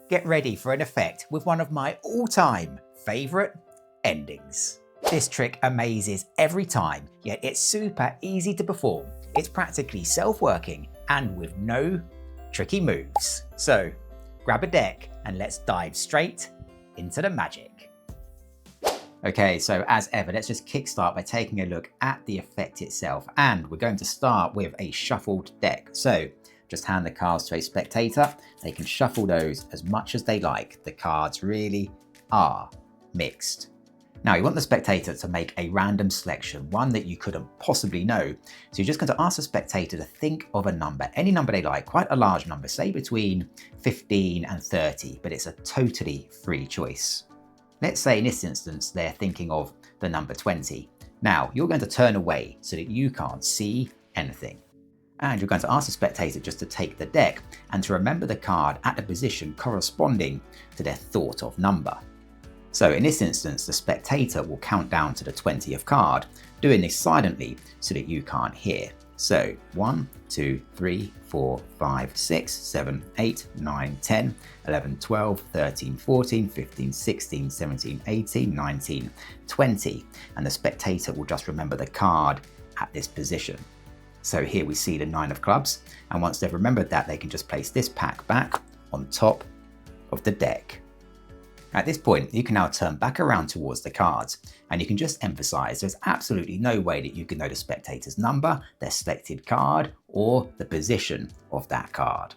Get ready for an effect with one of my all-time favourite endings. This trick amazes every time, yet it's super easy to perform. It's practically self-working and with no tricky moves. So grab a deck and let's dive straight into the magic. Okay, so as ever, let's just kickstart by taking a look at the effect itself. And we're going to start with a shuffled deck. So just hand the cards to a spectator. They can shuffle those as much as they like. The cards really are mixed. Now you want the spectator to make a random selection, one that you couldn't possibly know. So you're just going to ask the spectator to think of a number, any number they like, quite a large number, say between 15 and 30, but it's a totally free choice. Let's say in this instance, they're thinking of the number 20. Now you're going to turn away so that you can't see anything. And you're going to ask the spectator just to take the deck and to remember the card at the position corresponding to their thought of number. So in this instance, the spectator will count down to the 20th card, doing this silently so that you can't hear. So 1, 2, 3, 4, 5, 6, 7, 8, 9, 10, 11, 12, 13, 14, 15, 16, 17, 18, 19, 20. And the spectator will just remember the card at this position. So here we see the 9 of clubs, and once they've remembered that, they can just place this pack back on top of the deck. At this point, you can now turn back around towards the cards, and you can just emphasize there's absolutely no way that you can know the spectator's number, their selected card, or the position of that card.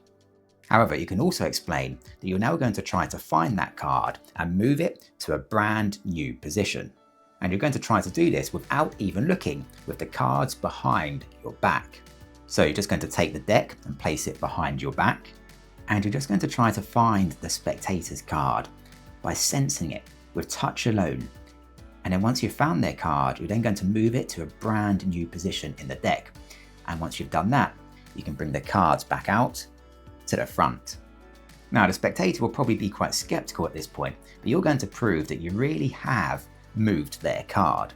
However, you can also explain that you're now going to try to find that card and move it to a brand new position. And you're going to try to do this without even looking, with the cards behind your back. So you're just going to take the deck and place it behind your back. And you're just going to try to find the spectator's card by sensing it with touch alone. And then once you've found their card, you're then going to move it to a brand new position in the deck. And once you've done that, you can bring the cards back out to the front. Now the spectator will probably be quite skeptical at this point, but you're going to prove that you really have moved their card.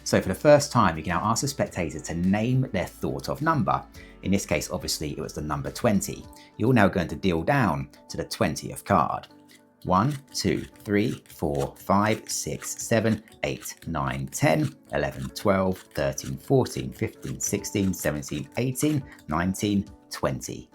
So for the first time, you can now ask the spectator to name their thought of number. In this case, obviously it was the number 20. You're now going to deal down to the 20th card. 1, 2, 3, 4, 5, 6, 7, 8, 9, 10, 11, 12, 13, 14, 15, 16, 17, 18, 19, 20.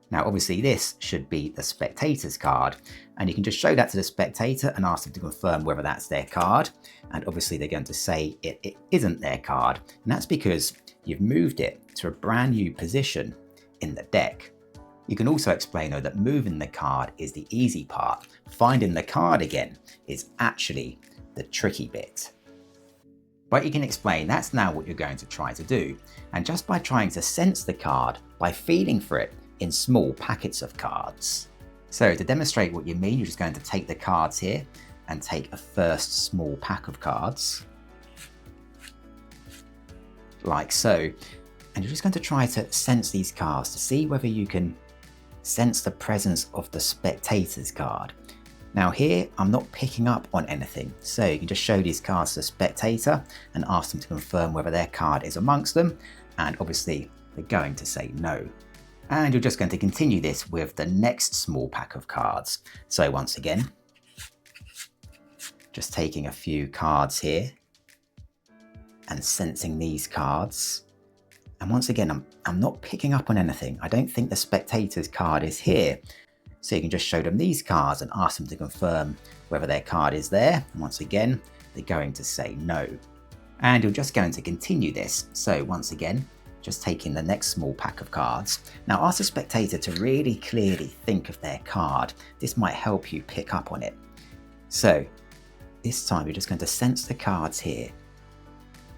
Now obviously this should be the spectator's card, and you can just show that to the spectator and ask them to confirm whether that's their card. And obviously they're going to say it isn't their card, and that's because you've moved it to a brand new position in the deck. You can also explain though that moving the card is the easy part. Finding the card again is actually the tricky bit. But you can explain that's now what you're going to try to do. And just by trying to sense the card, by feeling for it in small packets of cards. So to demonstrate what you mean, you're just going to take the cards here and take a first small pack of cards, like so. And you're just going to try to sense these cards to see whether you can sense the presence of the spectator's card. Now here, I'm not picking up on anything, so you can just show these cards to the spectator and ask them to confirm whether their card is amongst them, and obviously they're going to say no. And you're just going to continue this with the next small pack of cards. So once again, just taking a few cards here and sensing these cards. And once again, I'm not picking up on anything. I don't think the spectator's card is here. So you can just show them these cards and ask them to confirm whether their card is there. And once again, they're going to say no. And you're just going to continue this. So once again, just taking the next small pack of cards. Now ask the spectator to really clearly think of their card. This might help you pick up on it. So this time you're just going to sense the cards here.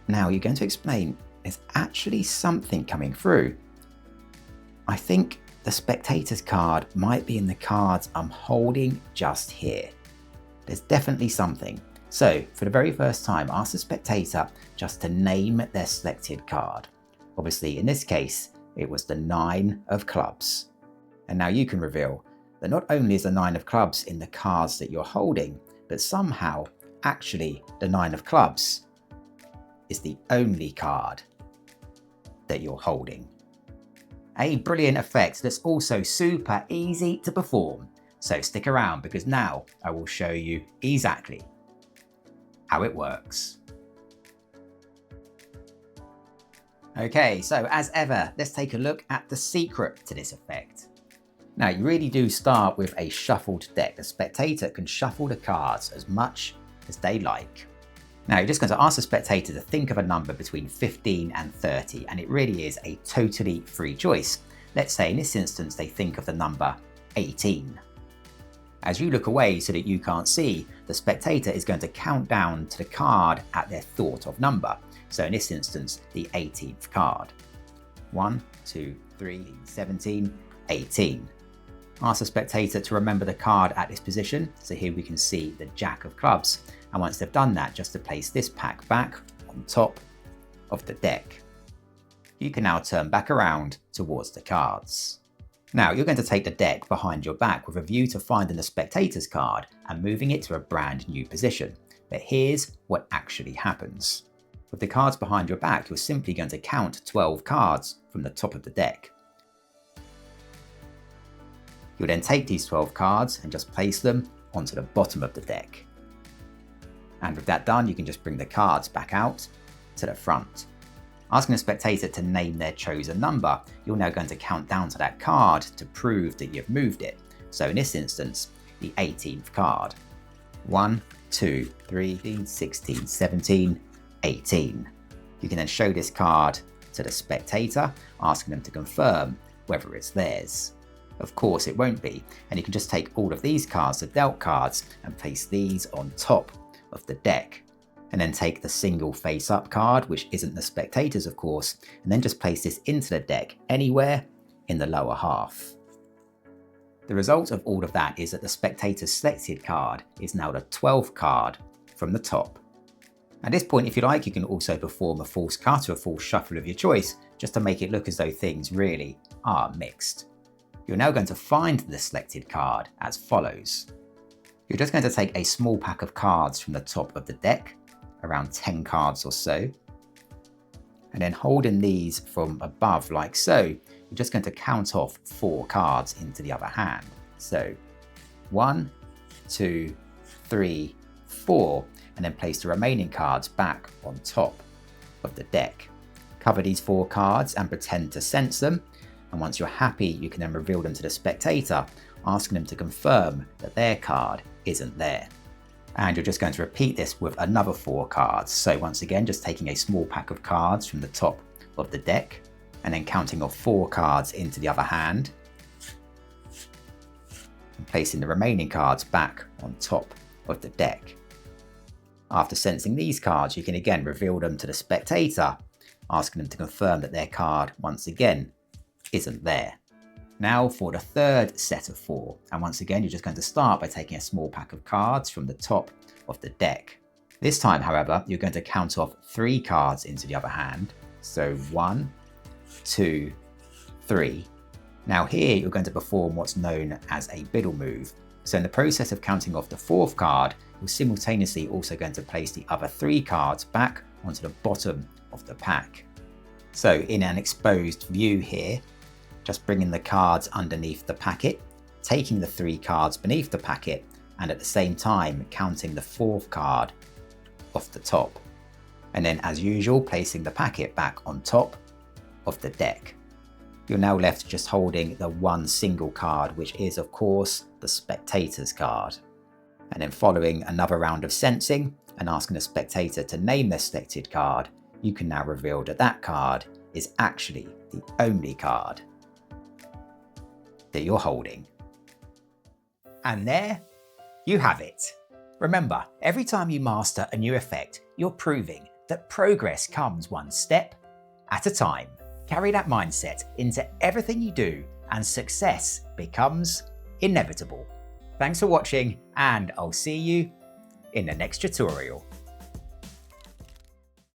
Now you're going to explain there's actually something coming through. I think the spectator's card might be in the cards I'm holding just here. There's definitely something. So for the very first time, ask the spectator just to name their selected card. Obviously, in this case, it was the 9 of clubs. And now you can reveal that not only is the 9 of clubs in the cards that you're holding, but somehow, actually, the 9 of clubs is the only card that you're holding. A brilliant effect that's also super easy to perform. So stick around because now I will show you exactly how it works. Okay, so as ever, let's take a look at the secret to this effect. Now, you really do start with a shuffled deck. The spectator can shuffle the cards as much as they like. Now, you're just going to ask the spectator to think of a number between 15 and 30, and it really is a totally free choice. Let's say in this instance, they think of the number 18. As you look away so that you can't see, the spectator is going to count down to the card at their thought of number. So in this instance, the 18th card. 1, 2, 3, 17, 18. Ask the spectator to remember the card at this position. So here we can see the Jack of Clubs. And once they've done that, just to place this pack back on top of the deck. You can now turn back around towards the cards. Now you're going to take the deck behind your back with a view to finding the spectator's card and moving it to a brand new position. But here's what actually happens. With the cards behind your back, you're simply going to count 12 cards from the top of the deck. You'll then take these 12 cards and just place them onto the bottom of the deck. And with that done, you can just bring the cards back out to the front. Asking the spectator to name their chosen number, you're now going to count down to that card to prove that you've moved it. So in this instance, the 18th card. 1, 2, 3, 16, 17, 18. You can then show this card to the spectator, asking them to confirm whether it's theirs. Of course it won't be, and you can just take all of these cards, the dealt cards, and place these on top of the deck. And then take the single face-up card, which isn't the spectator's of course, and then just place this into the deck anywhere in the lower half. The result of all of that is that the spectator's selected card is now the 12th card from the top. At this point, if you like, you can also perform a false cut or a false shuffle of your choice, just to make it look as though things really are mixed. You're now going to find the selected card as follows. You're just going to take a small pack of cards from the top of the deck, around 10 cards or so, and then holding these from above like so, you're just going to count off 4 cards into the other hand. So 1, 2, 3, 4, and then place the remaining cards back on top of the deck. Cover these 4 cards and pretend to sense them. And once you're happy, you can then reveal them to the spectator, asking them to confirm that their card isn't there. And you're just going to repeat this with another 4 cards. So once again, just taking a small pack of cards from the top of the deck, and then counting off 4 cards into the other hand, and placing the remaining cards back on top of the deck. After sensing these cards, you can again reveal them to the spectator, asking them to confirm that their card, once again, isn't there. Now for the third set of 4, and once again you're just going to start by taking a small pack of cards from the top of the deck. This time, however, you're going to count off 3 cards into the other hand, so 1, 2, 3. Now here you're going to perform what's known as a Biddle move. So in the process of counting off the 4th card, you're simultaneously also going to place the other 3 cards back onto the bottom of the pack. So in an exposed view here, just bringing the cards underneath the packet, taking the 3 cards beneath the packet, and at the same time counting the 4th card off the top. And then as usual, placing the packet back on top of the deck. You're now left just holding the 1 single card, which is of course the spectator's card. And then following another round of sensing and asking the spectator to name their selected card, you can now reveal that that card is actually the only card that you're holding. And there you have it. Remember, every time you master a new effect, you're proving that progress comes one step at a time. Carry that mindset into everything you do and success becomes inevitable. Thanks for watching, and I'll see you in the next tutorial.